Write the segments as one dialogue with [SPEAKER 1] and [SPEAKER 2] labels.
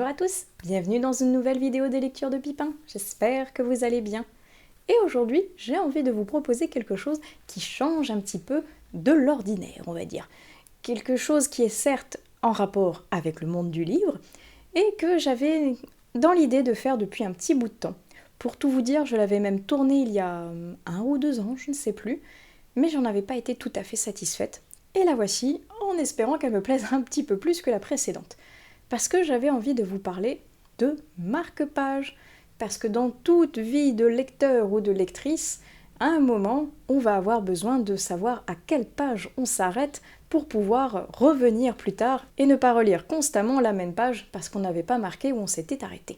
[SPEAKER 1] à tous, bienvenue dans une nouvelle vidéo de lecture de Pipin, j'espère que vous allez bien. Et aujourd'hui, j'ai envie de vous proposer quelque chose qui change un petit peu de l'ordinaire, on va dire. Quelque chose qui est certes en rapport avec le monde du livre, et que j'avais dans l'idée de faire depuis un petit bout de temps. Pour tout vous dire, je l'avais même tourné il y a 1 ou 2 ans, je ne sais plus, mais j'en avais pas été tout à fait satisfaite. Et la voici, en espérant qu'elle me plaise un petit peu plus que la précédente. Parce que j'avais envie de vous parler de marque-page. Parce que dans toute vie de lecteur ou de lectrice, à un moment, on va avoir besoin de savoir à quelle page on s'arrête pour pouvoir revenir plus tard et ne pas relire constamment la même page parce qu'on n'avait pas marqué où on s'était arrêté.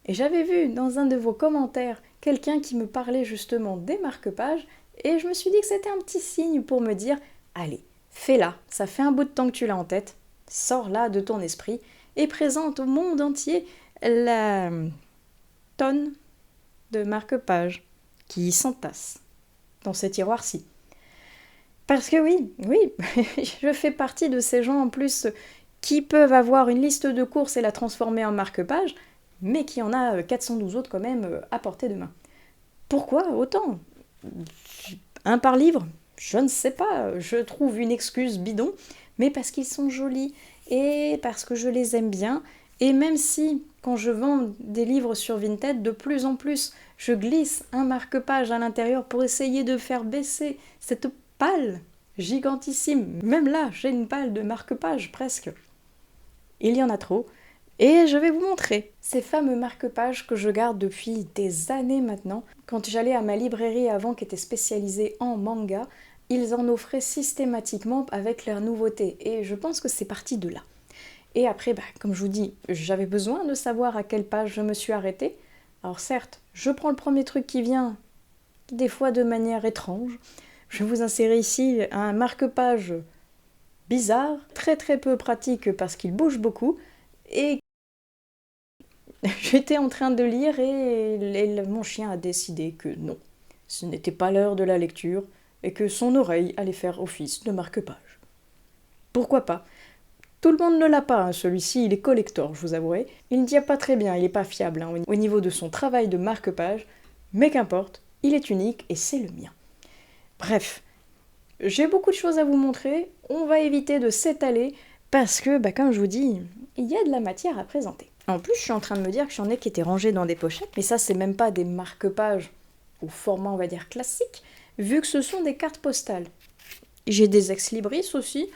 [SPEAKER 1] Et j'avais vu dans un de vos commentaires quelqu'un qui me parlait justement des marque-pages et je me suis dit que c'était un petit signe pour me dire « Allez, fais-la, ça fait un bout de temps que tu l'as en tête, sors-la de ton esprit et présente au monde entier la tonne de marque-pages qui s'entassent dans ce tiroir-ci. » Parce que oui, je fais partie de ces gens en plus qui peuvent avoir une liste de courses et la transformer en marque-page, mais qui en a 412 autres quand même à portée de main. Pourquoi autant ? Un par livre ? Je ne sais pas, je trouve une excuse bidon, mais parce qu'ils sont jolis et parce que je les aime bien. Et même si, quand je vends des livres sur Vinted, de plus en plus, je glisse un marque-page à l'intérieur pour essayer de faire baisser cette palle gigantissime. Même là, j'ai une palle de marque-page presque. Il y en a trop. Et je vais vous montrer ces fameux marque-pages que je garde depuis des années maintenant. Quand j'allais à ma librairie avant qui était spécialisée en manga, ils en offraient systématiquement avec leurs nouveautés. Et je pense que c'est parti de là. Et après, comme je vous dis, j'avais besoin de savoir à quelle page je me suis arrêtée. Alors certes, je prends le premier truc qui vient, des fois de manière étrange. Je vais vous insérer ici un marque-page bizarre, très peu pratique parce qu'il bouge beaucoup, et j'étais en train de lire et mon chien a décidé que non, ce n'était pas l'heure de la lecture et que son oreille allait faire office de marque-page. Pourquoi pas ? Tout le monde ne l'a pas, hein, celui-ci, il est collector, je vous avouerai. Il ne tient pas très bien, il n'est pas fiable hein, au niveau de son travail de marque-page, mais qu'importe, il est unique et c'est le mien. Bref, j'ai beaucoup de choses à vous montrer, on va éviter de s'étaler parce que, comme je vous dis, il y a de la matière à présenter. En plus, je suis en train de me dire que j'en ai qui étaient rangés dans des pochettes, mais ça, c'est même pas des marque-pages au format, on va dire, classique, vu que ce sont des cartes postales. J'ai des ex-libris aussi.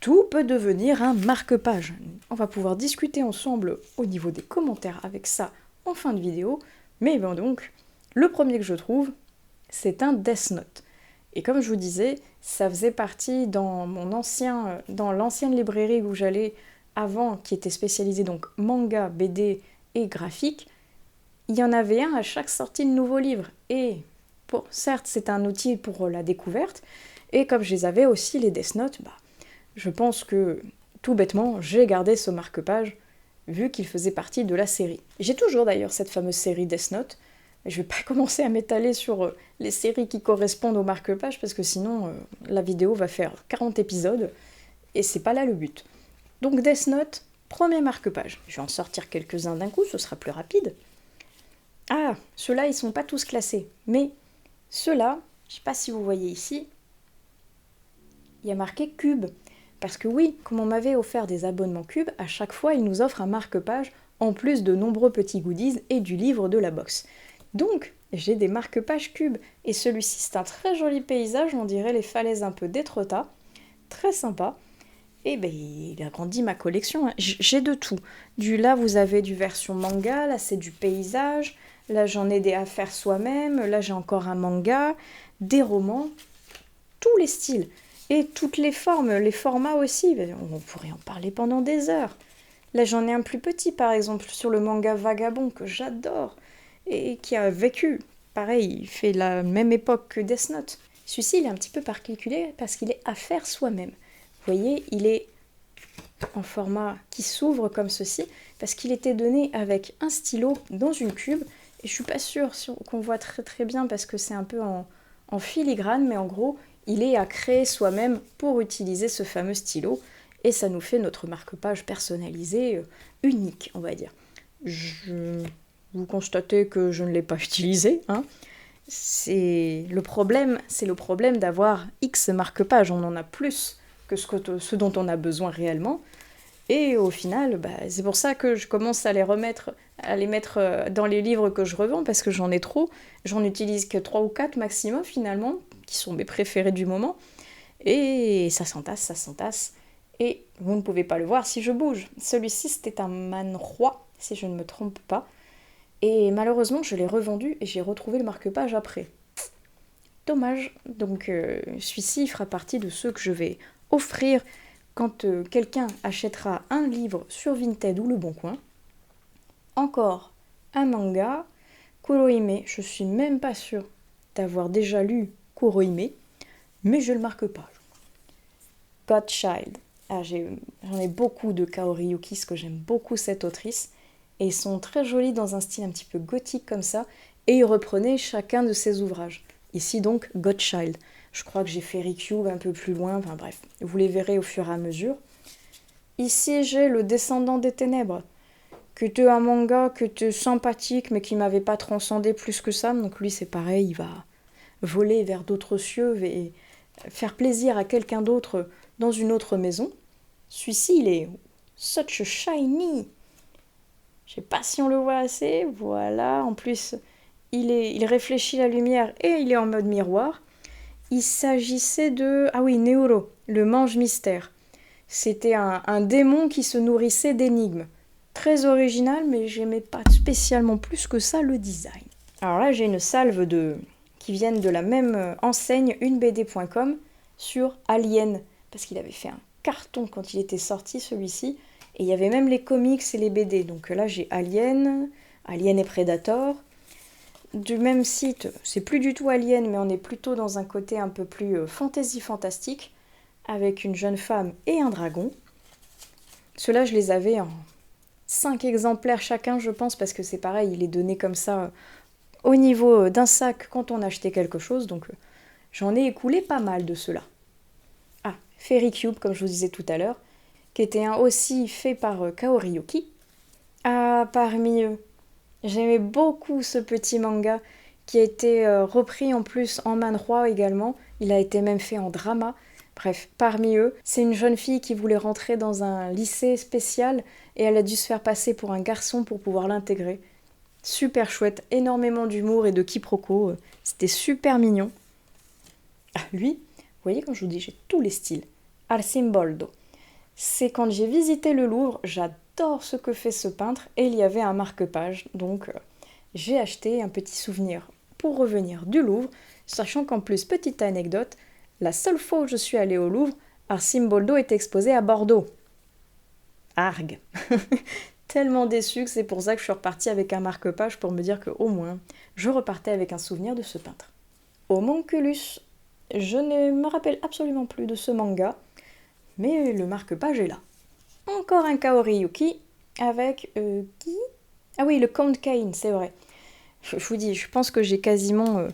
[SPEAKER 1] Tout peut devenir un marque-page. On va pouvoir discuter ensemble au niveau des commentaires avec ça en fin de vidéo. Mais bon donc, le premier que je trouve, c'est un Death Note. Et comme je vous disais, ça faisait partie dans l'ancienne librairie où j'allais avant, qui était spécialisée donc manga, BD et graphique. Il y en avait un à chaque sortie de nouveau livre. Et certes, c'est un outil pour la découverte. Et comme je les avais aussi, les Death Note, je pense que, tout bêtement, j'ai gardé ce marque-page, vu qu'il faisait partie de la série. J'ai toujours d'ailleurs cette fameuse série Death Note. Je vais pas commencer à m'étaler sur les séries qui correspondent au marque-page, parce que sinon, la vidéo va faire 40 épisodes, et c'est pas là le but. Donc Death Note, premier marque-page. Je vais en sortir quelques-uns d'un coup, ce sera plus rapide. Ah, ceux-là, ils sont pas tous classés, mais ceux-là, je sais pas si vous voyez ici, il y a marqué Cube. Parce que oui, comme on m'avait offert des abonnements Cube, à chaque fois, ils nous offrent un marque-page en plus de nombreux petits goodies et du livre de la box. Donc, j'ai des marque-pages Cube. Et celui-ci, c'est un très joli paysage, on dirait les falaises un peu d'Étretat. Très sympa. Et il agrandit ma collection. J'ai de tout. Là, vous avez du version manga, là, c'est du paysage. Là, j'en ai des à faire soi-même. Là, j'ai encore un manga, des romans, tous les styles. Et toutes les formes, les formats aussi, on pourrait en parler pendant des heures. Là, j'en ai un plus petit, par exemple, sur le manga Vagabond, que j'adore, et qui a vécu, pareil, il fait la même époque que Death Note. Celui-ci, il est un petit peu particulier parce qu'il est à faire soi-même. Vous voyez, il est en format qui s'ouvre comme ceci, parce qu'il était donné avec un stylo dans une cube, et je suis pas sûre qu'on voit très bien, parce que c'est un peu en filigrane, mais en gros, il est à créer soi-même pour utiliser ce fameux stylo. et ça nous fait notre marque-page personnalisé, unique, on va dire. Vous constatez que je ne l'ai pas utilisé, hein. C'est le problème d'avoir X marque-pages, on en a plus que ce dont on a besoin réellement. Et au final, c'est pour ça que je commence à les mettre dans les livres que je revends, parce que j'en ai trop. J'en utilise que 3 ou 4 maximum finalement, qui sont mes préférés du moment. Et ça s'entasse. Et vous ne pouvez pas le voir si je bouge. Celui-ci, c'était un Man Roi, si je ne me trompe pas. Et malheureusement, je l'ai revendu et j'ai retrouvé le marque-page après. Dommage. Donc celui-ci fera partie de ceux que je vais offrir quand quelqu'un achètera un livre sur Vinted ou Le Bon Coin. Encore un manga, Kurohime. Je suis même pas sûre d'avoir déjà lu Kurohime, mais je le marque-page. Godchild. J'en ai beaucoup de Kaori Yuki, parce que j'aime beaucoup cette autrice. Et ils sont très jolis dans un style un petit peu gothique comme ça. Et ils reprenaient chacun de ses ouvrages. Ici donc, Godchild. Je crois que j'ai fait Ricube un peu plus loin. Enfin bref, vous les verrez au fur et à mesure. Ici, j'ai Le Descendant des Ténèbres. Qui était un manga qui était sympathique, mais qui m'avait pas transcendé plus que ça. Donc lui, c'est pareil, il va voler vers d'autres cieux et faire plaisir à quelqu'un d'autre dans une autre maison. Celui-ci, il est such a shiny. Je sais pas si on le voit assez. Voilà, en plus, il réfléchit la lumière et il est en mode miroir. Il s'agissait de... Ah oui, Neuro, le mange-mystère. C'était un démon qui se nourrissait d'énigmes. Très original, mais j'aimais pas spécialement plus que ça le design. Alors là, j'ai une salve qui viennent de la même enseigne, unebd.com, sur Alien, parce qu'il avait fait un carton quand il était sorti, celui-ci, et il y avait même les comics et les BD. Donc là, j'ai Alien et Predator. Du même site, c'est plus du tout Alien, mais on est plutôt dans un côté un peu plus fantasy-fantastique, avec une jeune femme et un dragon. Ceux-là, je les avais en 5 exemplaires chacun, je pense, parce que c'est pareil, il est donné comme ça au niveau d'un sac quand on achetait quelque chose, donc j'en ai écoulé pas mal de ceux-là. Ah, Fairy Cube, comme je vous disais tout à l'heure, qui était aussi fait par Kaori Yuki. Ah, parmi eux, j'aimais beaucoup ce petit manga qui a été repris en plus en manhwa également. Il a été même fait en drama. Bref, parmi eux, c'est une jeune fille qui voulait rentrer dans un lycée spécial et elle a dû se faire passer pour un garçon pour pouvoir l'intégrer. Super chouette, énormément d'humour et de quiproquos. C'était super mignon. Ah, lui, vous voyez, quand je vous dis, j'ai tous les styles. Arcimboldo. C'est quand j'ai visité le Louvre, j'adore ce que fait ce peintre et il y avait un marque-page, donc j'ai acheté un petit souvenir pour revenir du Louvre, sachant qu'en plus, petite anecdote, la seule fois où je suis allée au Louvre, Arcimboldo est exposé à Bordeaux. Argue. Tellement déçue que c'est pour ça que je suis repartie avec un marque-page pour me dire qu'au moins, je repartais avec un souvenir de ce peintre. Homunculus. Je ne me rappelle absolument plus de ce manga, mais le marque-page est là. Encore un Kaori Yuki avec qui? Ah oui, le Count Kane, c'est vrai. Je vous dis, je pense que j'ai quasiment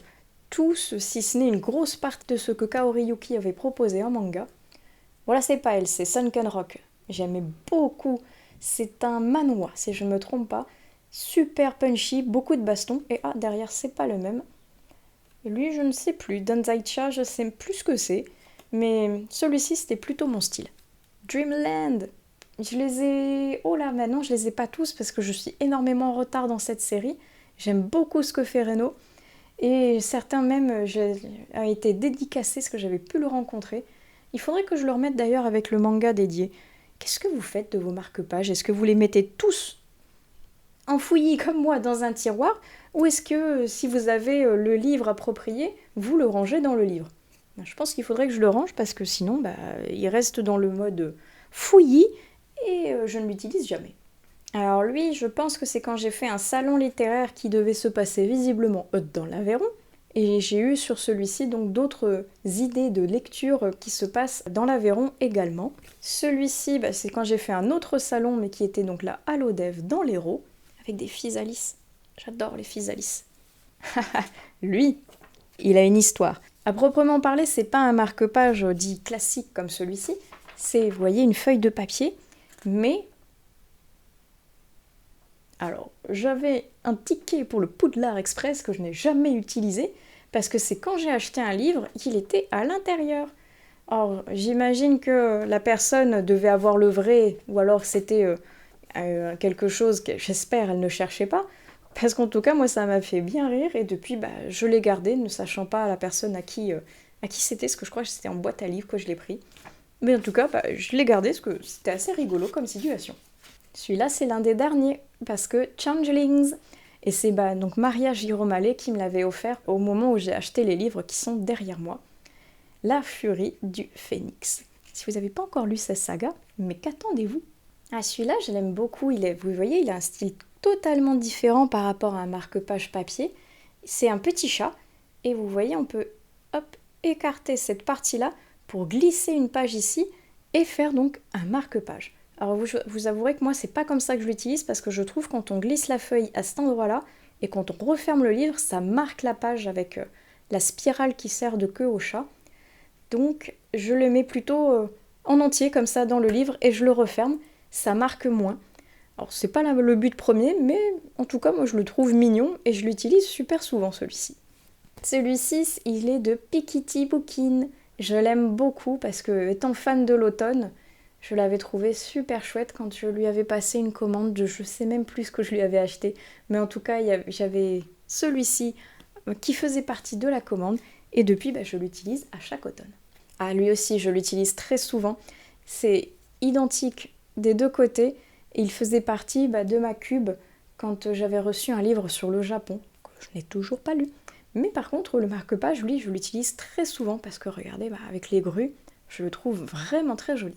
[SPEAKER 1] tous, si ce n'est une grosse partie de ce que Kaori Yuki avait proposé en manga. Voilà, c'est pas elle, c'est Sunken Rock. J'aimais beaucoup. C'est un manhwa, si je ne me trompe pas. Super punchy, beaucoup de bastons. Et ah, derrière, c'est pas le même. Et lui, je ne sais plus. Danzaicha, je sais plus ce que c'est. Mais celui-ci, c'était plutôt mon style. Dreamland. Je les ai... Oh là, maintenant, je les ai pas tous parce que je suis énormément en retard dans cette série. J'aime beaucoup ce que fait Reno. Et certains même ont été dédicacés parce que j'avais pu le rencontrer. Il faudrait que je le remette d'ailleurs avec le manga dédié. Qu'est-ce que vous faites de vos marque-pages? Est-ce que vous les mettez tous enfouis comme moi dans un tiroir? Ou est-ce que si vous avez le livre approprié, vous le rangez dans le livre? Je pense qu'il faudrait que je le range parce que sinon, il reste dans le mode fouillis et je ne l'utilise jamais. Alors lui, je pense que c'est quand j'ai fait un salon littéraire qui devait se passer visiblement dans l'Aveyron. Et j'ai eu sur celui-ci donc d'autres idées de lecture qui se passent dans l'Aveyron également. Celui-ci, c'est quand j'ai fait un autre salon, mais qui était donc la Allodev dans l'Hérault, avec des physalis. J'adore les physalis. Lui, il a une histoire. À proprement parler, c'est pas un marque-page dit classique comme celui-ci. C'est, vous voyez, une feuille de papier, mais... Alors, j'avais un ticket pour le Poudlard Express que je n'ai jamais utilisé, parce que c'est quand j'ai acheté un livre qu'il était à l'intérieur. Or, j'imagine que la personne devait avoir le vrai, ou alors c'était quelque chose que j'espère elle ne cherchait pas, parce qu'en tout cas, moi, ça m'a fait bien rire, et depuis, je l'ai gardé, ne sachant pas la personne à qui c'était, parce que je crois que c'était en boîte à livres que je l'ai pris. Mais en tout cas, je l'ai gardé, parce que c'était assez rigolo comme situation. Celui-là, c'est l'un des derniers, parce que Changelings, et c'est donc Maria Giromalet qui me l'avait offert au moment où j'ai acheté les livres qui sont derrière moi. La furie du phénix. Si vous n'avez pas encore lu cette saga, mais qu'attendez-vous? Ah, celui-là, je l'aime beaucoup. Vous voyez, il a un style totalement différent par rapport à un marque-page papier. C'est un petit chat, et vous voyez, on peut écarter cette partie-là pour glisser une page ici et faire donc un marque-page. Alors vous avouerez que moi, c'est pas comme ça que je l'utilise parce que je trouve quand on glisse la feuille à cet endroit-là et quand on referme le livre, ça marque la page avec la spirale qui sert de queue au chat. Donc je le mets plutôt en entier comme ça dans le livre et je le referme, ça marque moins. Alors c'est pas le but premier, mais en tout cas moi je le trouve mignon et je l'utilise super souvent celui-ci. Celui-ci, il est de Piketty Bookin. Je l'aime beaucoup parce que étant fan de l'automne, je l'avais trouvé super chouette quand je lui avais passé une commande. Je sais même plus ce que je lui avais acheté, mais en tout cas j'avais celui-ci qui faisait partie de la commande et depuis je l'utilise à chaque automne. Ah, lui aussi je l'utilise très souvent, c'est identique des deux côtés et il faisait partie de ma cube quand j'avais reçu un livre sur le Japon que je n'ai toujours pas lu. Mais par contre le marque-page, lui, je l'utilise très souvent parce que regardez, avec les grues, je le trouve vraiment très joli.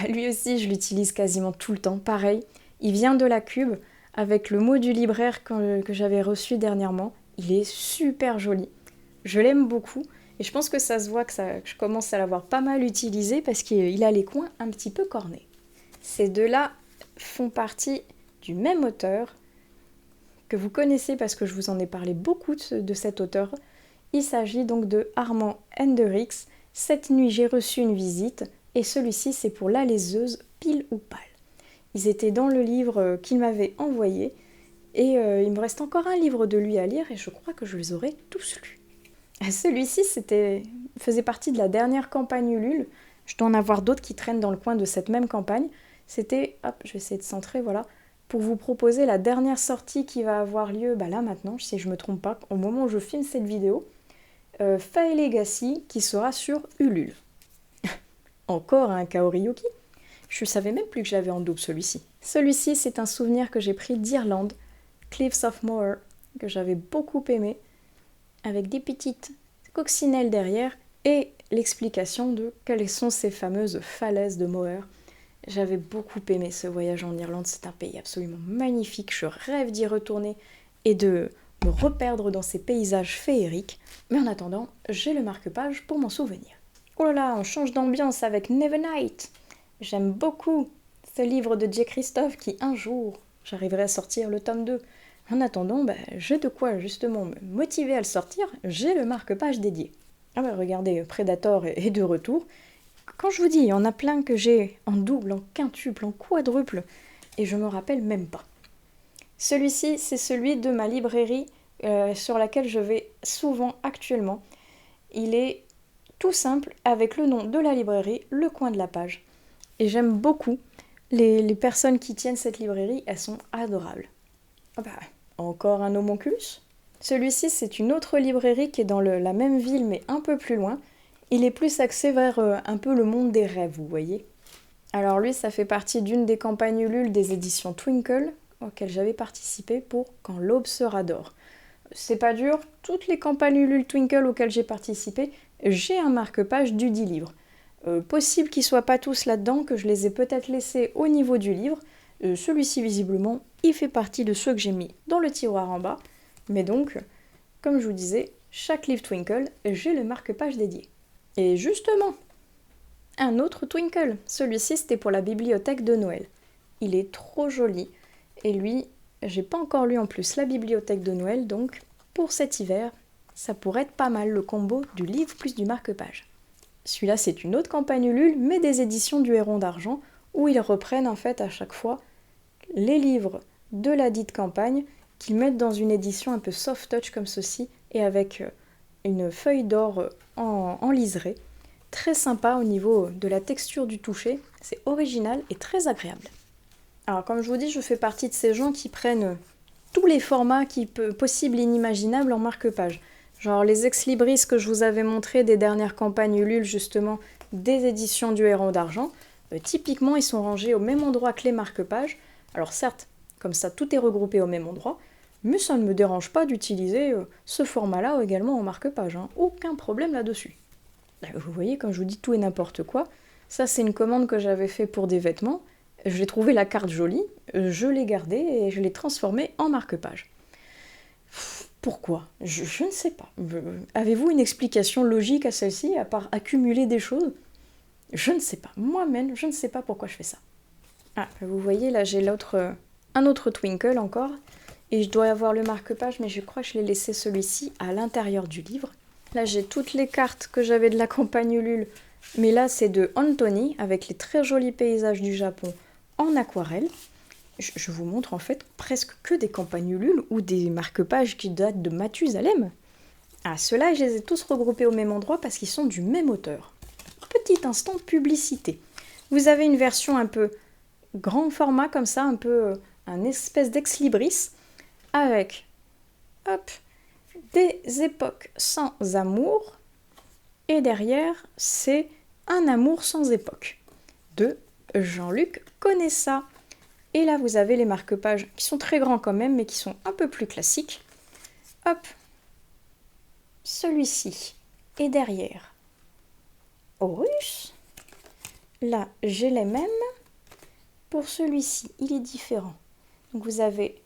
[SPEAKER 1] Lui aussi je l'utilise quasiment tout le temps, pareil, il vient de la cube avec le mot du libraire que j'avais reçu dernièrement, il est super joli, je l'aime beaucoup et je pense que ça se voit que je commence à l'avoir pas mal utilisé parce qu'il a les coins un petit peu cornés. Ces deux-là font partie du même auteur que vous connaissez parce que je vous en ai parlé beaucoup de cet auteur. Il s'agit donc de Armand Hendrix. Cette nuit j'ai reçu une visite et celui-ci c'est pour La Lézeuse, pile ou pâle. Ils étaient dans le livre qu'il m'avait envoyé et il me reste encore un livre de lui à lire et je crois que je les aurai tous lus. Celui-ci faisait partie de la dernière campagne Ulule. Je dois en avoir d'autres qui traînent dans le coin de cette même campagne. C'était, je vais essayer de centrer, voilà, pour vous proposer la dernière sortie qui va avoir lieu là maintenant, si je ne me trompe pas, au moment où je filme cette vidéo, Fae Legacy qui sera sur Ulule. Encore un Kaori Yuki. Je ne savais même plus que j'avais en double celui-ci. Celui-ci, c'est un souvenir que j'ai pris d'Irlande, Cliffs of Moher, que j'avais beaucoup aimé, avec des petites coccinelles derrière et l'explication de quelles sont ces fameuses falaises de Moher. J'avais beaucoup aimé ce voyage en Irlande, c'est un pays absolument magnifique, je rêve d'y retourner et de me reperdre dans ces paysages féeriques. Mais en attendant, j'ai le marque-page pour m'en souvenir. Oh là là, on change d'ambiance avec Nevernight. J'aime beaucoup ce livre de J. Christophe qui, un jour, j'arriverai à sortir le tome 2. En attendant, j'ai de quoi justement me motiver à le sortir, j'ai le marque-page dédié. Regardez, Predator est de retour. Quand je vous dis, il y en a plein que j'ai en double, en quintuple, en quadruple, et je me rappelle même pas. Celui-ci, c'est celui de ma librairie sur laquelle je vais souvent actuellement. Il est tout simple, avec le nom de la librairie, le coin de la page. Et j'aime beaucoup les personnes qui tiennent cette librairie, elles sont adorables. Encore un homonculus. Celui-ci, c'est une autre librairie qui est dans la même ville, mais un peu plus loin. Il est plus axé vers un peu le monde des rêves, vous voyez. Alors lui, ça fait partie d'une des campagnes Ulule des éditions Twinkle, auxquelles j'avais participé pour Quand l'aube sera d'or. C'est pas dur, toutes les campagnes Ulule Twinkle auxquelles j'ai participé, j'ai un marque-page du 10 livres. Possible qu'ils soient pas tous là-dedans, que je les ai peut-être laissés au niveau du livre. Celui-ci, visiblement, il fait partie de ceux que j'ai mis dans le tiroir en bas. Mais donc, comme je vous disais, chaque livre Twinkle, j'ai le marque-page dédié. Et justement, un autre Twinkle. Celui-ci, c'était pour la bibliothèque de Noël. Il est trop joli. Et lui, j'ai pas encore lu en plus la bibliothèque de Noël, donc pour cet hiver, ça pourrait être pas mal le combo du livre plus du marque-page. Celui-là, c'est une autre campagne Ulule, mais des éditions du Héron d'Argent, où ils reprennent en fait à chaque fois les livres de la dite campagne, qu'ils mettent dans une édition un peu soft touch comme ceci, et avec une feuille d'or en liseré. Très sympa au niveau de la texture du toucher, c'est original et très agréable. Alors comme je vous dis, je fais partie de ces gens qui prennent tous les formats possibles et inimaginables en marque-page. Genre les ex-libris que je vous avais montrés des dernières campagnes Ulule justement, des éditions du Héron d'Argent, typiquement ils sont rangés au même endroit que les marque-pages. Alors certes, comme ça tout est regroupé au même endroit, mais ça ne me dérange pas d'utiliser ce format-là également en marque-page, hein. Aucun problème là-dessus. Vous voyez, comme je vous dis, tout et n'importe quoi. Ça, c'est une commande que j'avais fait pour des vêtements. J'ai trouvé la carte jolie, je l'ai gardée et je l'ai transformée en marque-page. Pourquoi ? Je ne sais pas. Avez-vous une explication logique à celle-ci, à part accumuler des choses ? Je ne sais pas. Moi-même, je ne sais pas pourquoi je fais ça. Ah, vous voyez, là, j'ai un autre Twinkle encore. Et je dois avoir le marque-page, mais je crois que je l'ai laissé celui-ci à l'intérieur du livre. Là, j'ai toutes les cartes que j'avais de la campagne Ulule, mais là, c'est de Anthony, avec les très jolis paysages du Japon en aquarelle. Je vous montre en fait presque que des campagnes Ulule ou des marque-pages qui datent de Mathusalem. Ah, ceux-là, je les ai tous regroupés au même endroit parce qu'ils sont du même auteur. Petit instant publicité. Vous avez une version un peu grand format comme ça, un peu un espèce d'ex-libris, avec, hop, des époques sans amour, et derrière, c'est Un amour sans époque, de Jean-Luc Conessa. Et là, vous avez les marque-pages qui sont très grands quand même, mais qui sont un peu plus classiques. Hop, celui-ci est derrière Horus. Là, j'ai les mêmes. Pour celui-ci, il est différent. Donc vous avez,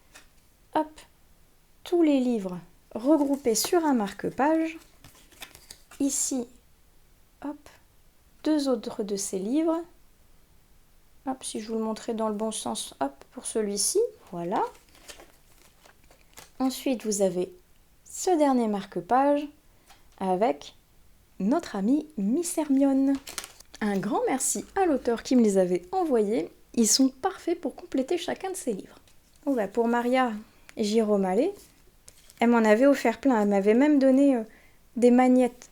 [SPEAKER 1] hop, tous les livres regroupés sur un marque-page. Ici, hop, deux autres de ces livres. Hop, si je vous le montrais dans le bon sens, hop, pour celui-ci, voilà. Ensuite, vous avez ce dernier marque-page avec notre amie Miss Hermione. Un grand merci à l'auteur qui me les avait envoyés. Ils sont parfaits pour compléter chacun de ces livres. Oh bah pour Maria Giromalet, elle m'en avait offert plein. Elle m'avait même donné des magnettes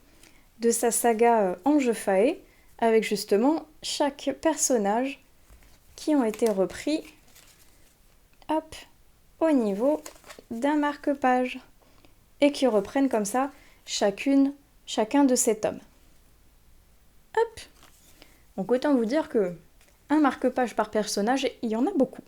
[SPEAKER 1] de sa saga Ange Faé, avec justement chaque personnage qui ont été repris, hop, au niveau d'un marque-page, et qui reprennent comme ça chacun de ces tomes. Hop. Donc autant vous dire que un marque-page par personnage, il y en a beaucoup.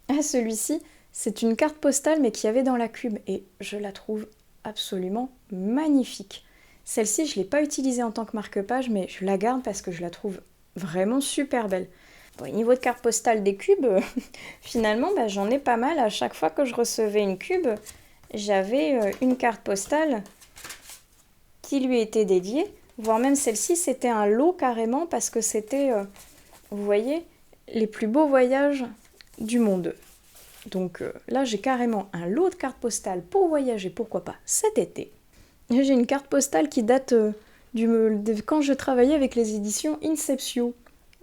[SPEAKER 1] Ah, celui-ci, c'est une carte postale mais qu'il y avait dans la cube, et je la trouve absolument magnifique. Celle-ci, je ne l'ai pas utilisée en tant que marque-page, mais je la garde parce que je la trouve vraiment super belle. Bon, au niveau de carte postale des cubes, finalement, j'en ai pas mal. À chaque fois que je recevais une cube, j'avais une carte postale qui lui était dédiée. Voire même celle-ci, c'était un lot carrément parce que c'était, vous voyez, les plus beaux voyages du monde. Donc là, j'ai carrément un lot de cartes postales pour voyager, pourquoi pas, cet été. Et j'ai une carte postale qui date de quand je travaillais avec les éditions Inceptio.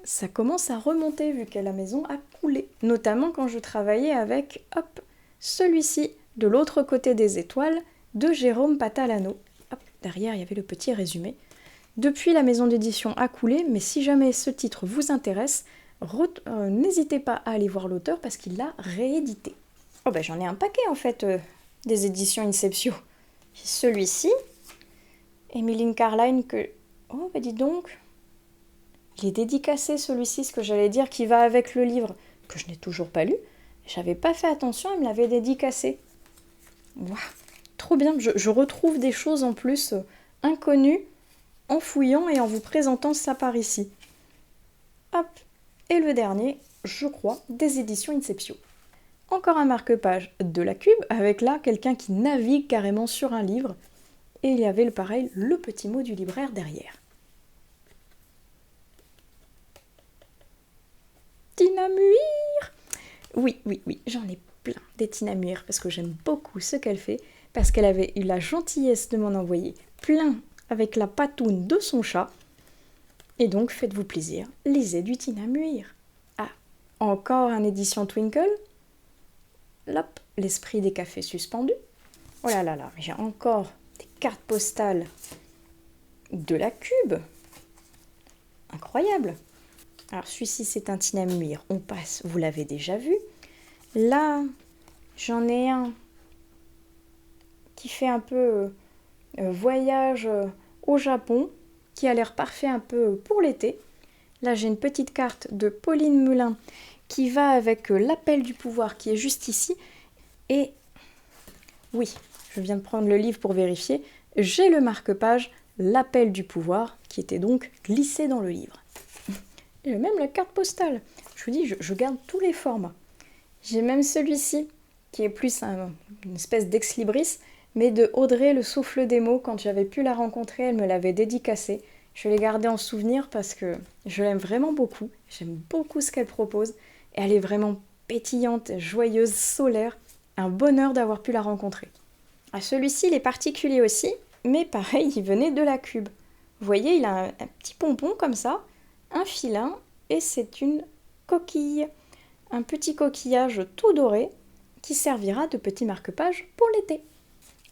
[SPEAKER 1] Ça commence à remonter vu que la maison a coulé. Notamment quand je travaillais avec, hop, celui-ci, de l'autre côté des étoiles, de Jérôme Patalano. Hop, derrière, il y avait le petit résumé. Depuis, la maison d'édition a coulé, mais si jamais ce titre vous intéresse, n'hésitez pas à aller voir l'auteur parce qu'il l'a réédité. Oh j'en ai un paquet en fait des éditions Inceptio. Celui-ci, Emmeline Carline, que... Oh dis donc, il est dédicacé celui-ci, ce que j'allais dire, qui va avec le livre, que je n'ai toujours pas lu. J'avais pas fait attention, elle me l'avait dédicacé. Waouh, trop bien, je retrouve des choses en plus inconnues, en fouillant et en vous présentant ça par ici. Hop, et le dernier, je crois, des éditions Inceptio. Encore un marque-page de la cube, avec là quelqu'un qui navigue carrément sur un livre, et il y avait pareil, le petit mot du libraire derrière. Tina Muir! Oui, j'en ai plein des Tina Muir, parce que j'aime beaucoup ce qu'elle fait, parce qu'elle avait eu la gentillesse de m'en envoyer plein avec la patoune de son chat. Et donc, faites-vous plaisir, lisez du Tina Muir. Ah, encore une édition Twinkle. Hop, l'esprit des cafés suspendus. Oh là là là, j'ai encore des cartes postales de la Cube. Incroyable. Alors celui-ci c'est un Tina Muir, on passe, vous l'avez déjà vu. Là, j'en ai un qui fait un peu voyage au Japon, qui a l'air parfait un peu pour l'été. Là j'ai une petite carte de Pauline Moulin qui va avec l'appel du pouvoir qui est juste ici. Et oui, je viens de prendre le livre pour vérifier, j'ai le marque-page l'appel du pouvoir qui était donc glissé dans le livre. Et même la carte postale. Je vous dis, je garde tous les formats. J'ai même celui-ci, qui est plus une espèce d'ex-libris, mais de Audrey, le souffle des mots. Quand j'avais pu la rencontrer, elle me l'avait dédicacé. Je l'ai gardé en souvenir parce que je l'aime vraiment beaucoup. J'aime beaucoup ce qu'elle propose. Et elle est vraiment pétillante, joyeuse, solaire. Un bonheur d'avoir pu la rencontrer. Ah, celui-ci, il est particulier aussi, mais pareil, il venait de la Cube. Vous voyez, il a un petit pompon comme ça, un filin, et c'est une coquille. Un petit coquillage tout doré qui servira de petit marque-page pour l'été.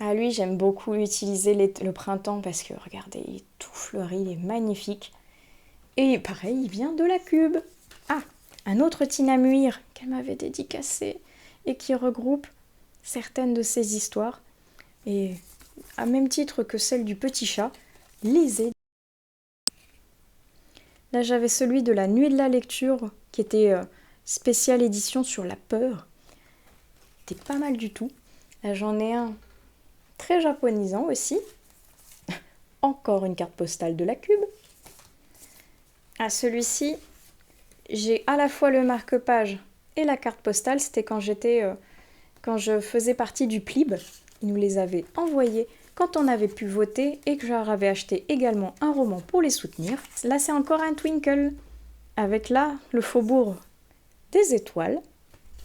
[SPEAKER 1] Ah lui, j'aime beaucoup utiliser le printemps parce que, regardez, il est tout fleuri, il est magnifique. Et pareil, il vient de la Cube. Ah, un autre Tina Muir qu'elle m'avait dédicacé et qui regroupe certaines de ses histoires. Et à même titre que celle du petit chat, lisez. Là, j'avais celui de la nuit de la lecture qui était spéciale édition sur la peur. C'était pas mal du tout. Là, j'en ai un très japonisant aussi. Encore une carte postale de la Cube. À celui-ci, j'ai à la fois le marque-page et la carte postale. C'était quand je faisais partie du PLIB. Ils nous les avaient envoyés quand on avait pu voter et que je leur avais acheté également un roman pour les soutenir. Là, c'est encore un Twinkle, avec là, le faubourg des étoiles,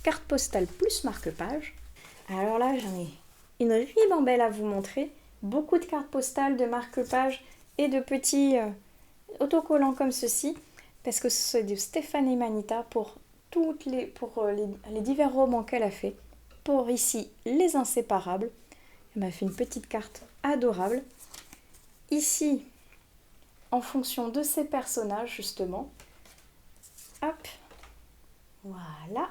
[SPEAKER 1] carte postale plus marque-page. Alors là, j'en ai une ribambelle à vous montrer. Beaucoup de cartes postales, de marque-page et de petits autocollants comme ceci, parce que c'est de Stéphanie Manita pour les divers romans qu'elle a fait. Pour ici, Les Inséparables. Elle m'a fait une petite carte adorable. Ici, en fonction de ses personnages, justement. Hop. Voilà.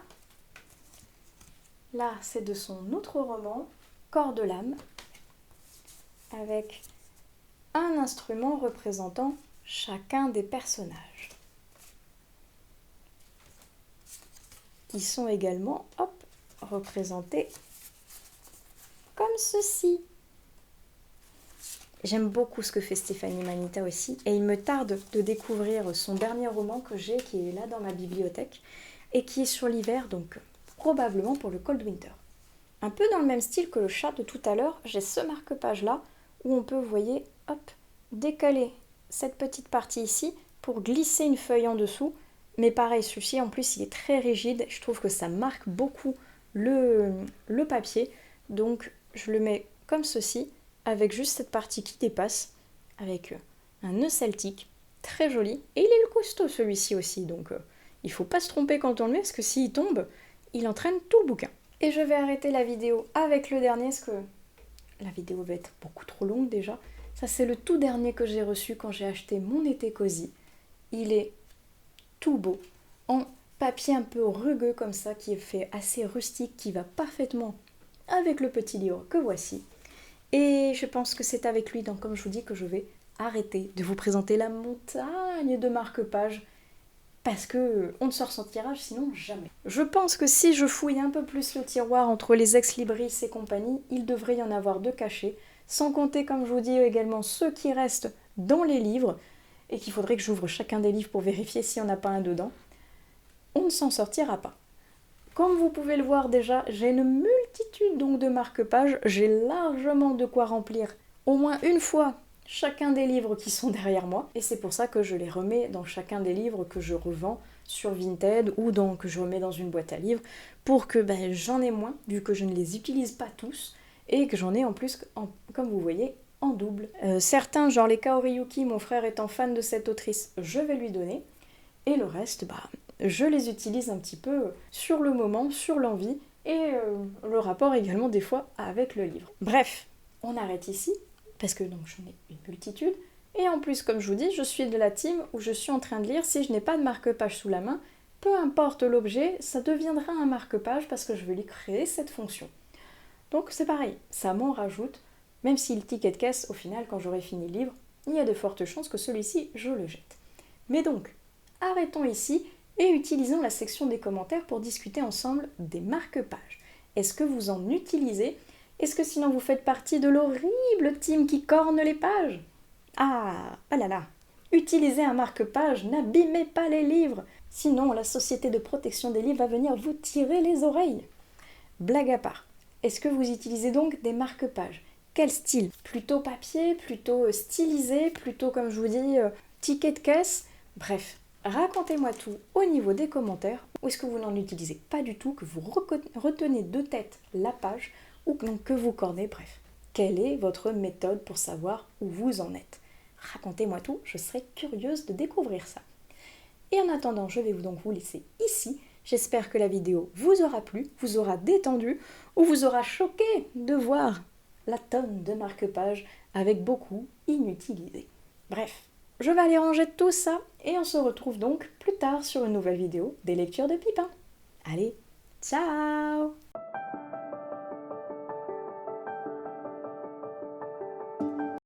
[SPEAKER 1] Là, c'est de son autre roman, Corps de l'âme, avec un instrument représentant chacun des personnages. Qui sont également, hop, représentés comme ceci. J'aime beaucoup ce que fait Stéphanie Manita aussi, et il me tarde de découvrir son dernier roman que j'ai, qui est là dans ma bibliothèque, et qui est sur l'hiver, donc probablement pour le Cold Winter. Un peu dans le même style que le chat de tout à l'heure, j'ai ce marque-page là, où on peut, vous voyez, hop, décaler cette petite partie ici, pour glisser une feuille en dessous, mais pareil, celui-ci en plus il est très rigide, je trouve que ça marque beaucoup le papier, donc je le mets comme ceci, avec juste cette partie qui dépasse, avec un nœud celtique, très joli. Et il est le costaud celui-ci aussi, donc il faut pas se tromper quand on le met, parce que s'il tombe, il entraîne tout le bouquin. Et je vais arrêter la vidéo avec le dernier, parce que la vidéo va être beaucoup trop longue déjà. Ça c'est le tout dernier que j'ai reçu quand j'ai acheté mon été cosy. Il est tout beau, en papier un peu rugueux comme ça, qui est fait assez rustique, qui va parfaitement avec le petit livre que voici. Et je pense que c'est avec lui, donc comme je vous dis, que je vais arrêter de vous présenter la montagne de marque-pages, parce que on ne sort sans tirage, sinon jamais. Je pense que si je fouille un peu plus le tiroir entre les ex-libris et compagnie, il devrait y en avoir de cachés, sans compter, comme je vous dis, également ceux qui restent dans les livres, et qu'il faudrait que j'ouvre chacun des livres pour vérifier s'il n'y en a pas un dedans. On ne s'en sortira pas. Comme vous pouvez le voir déjà, j'ai une multitude donc de marque-pages, j'ai largement de quoi remplir au moins une fois chacun des livres qui sont derrière moi, et c'est pour ça que je les remets dans chacun des livres que je revends sur Vinted ou que je remets dans une boîte à livres, pour que j'en ai moins, vu que je ne les utilise pas tous, et que j'en ai en plus, comme vous voyez, en double. Certains, genre les Kaori-yuki, mon frère étant fan de cette autrice, je vais lui donner. Et le reste, je les utilise un petit peu sur le moment, sur l'envie, et le rapport également des fois avec le livre. Bref, on arrête ici, parce que donc j'en ai une multitude, et en plus, comme je vous dis, je suis de la team où je suis en train de lire, si je n'ai pas de marque-page sous la main, peu importe l'objet, ça deviendra un marque-page parce que je vais lui créer cette fonction. Donc c'est pareil, ça m'en rajoute, même si le ticket de caisse, au final, quand j'aurai fini le livre, il y a de fortes chances que celui-ci, je le jette. Mais donc, arrêtons ici et utilisons la section des commentaires pour discuter ensemble des marque-pages. Est-ce que vous en utilisez? Est-ce que sinon vous faites partie de l'horrible team qui corne les pages? Ah là là, utilisez un marque-page, n'abîmez pas les livres, sinon la Société de protection des livres va venir vous tirer les oreilles. Blague à part, est-ce que vous utilisez donc des marque-pages? Quel style? Plutôt papier, plutôt stylisé, plutôt comme je vous dis, ticket de caisse? Bref, racontez-moi tout au niveau des commentaires, ou est-ce que vous n'en utilisez pas du tout, que vous retenez de tête la page, ou que vous cornez, bref. Quelle est votre méthode pour savoir où vous en êtes? Racontez-moi tout, je serais curieuse de découvrir ça. Et en attendant, je vais donc vous laisser ici. J'espère que la vidéo vous aura plu, vous aura détendu, ou vous aura choqué de voir la tonne de marque-pages avec beaucoup inutilisés. Bref, je vais aller ranger tout ça et on se retrouve donc plus tard sur une nouvelle vidéo des lectures de Pipin. Allez, ciao!